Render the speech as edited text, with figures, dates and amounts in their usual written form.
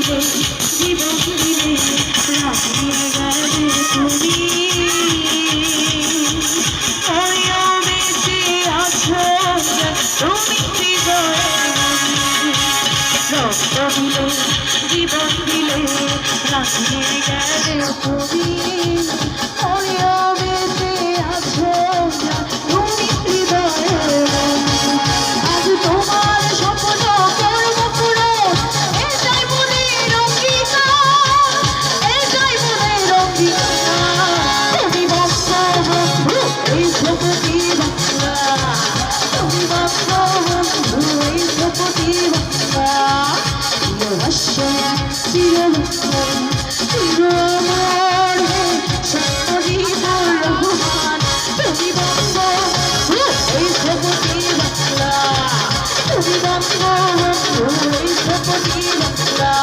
দিলে জীবন দিলে রাখিয়ে গেলে তুমি ওইও বেঁচে আছো তুমি হৃদয়ে রক্ত দিলে জীবন দিলে রাখিয়ে গেলে তুমি ওইও বেঁচে আছো তুমি হৃদয়ে আজ তোমার স্বপ্ন করব পুরো এটাই মনের অঙ্গীকার এটাই মনের অঙ্গীকার তুমি বঙ্গবন্ধু এই ধ্রুপদী বাংলা তুমি বঙ্গবন্ধু এই ধ্রুপদী বাংলা চিরভাস্বর চিরভাস্বর চিরমর সত্যজিবুর রহমান তুমি বঙ্গবন্ধু এই ধ্রুপদী বাংলা তুমি বঙ্গবন্ধু এই ধ্রুপদী বাংলা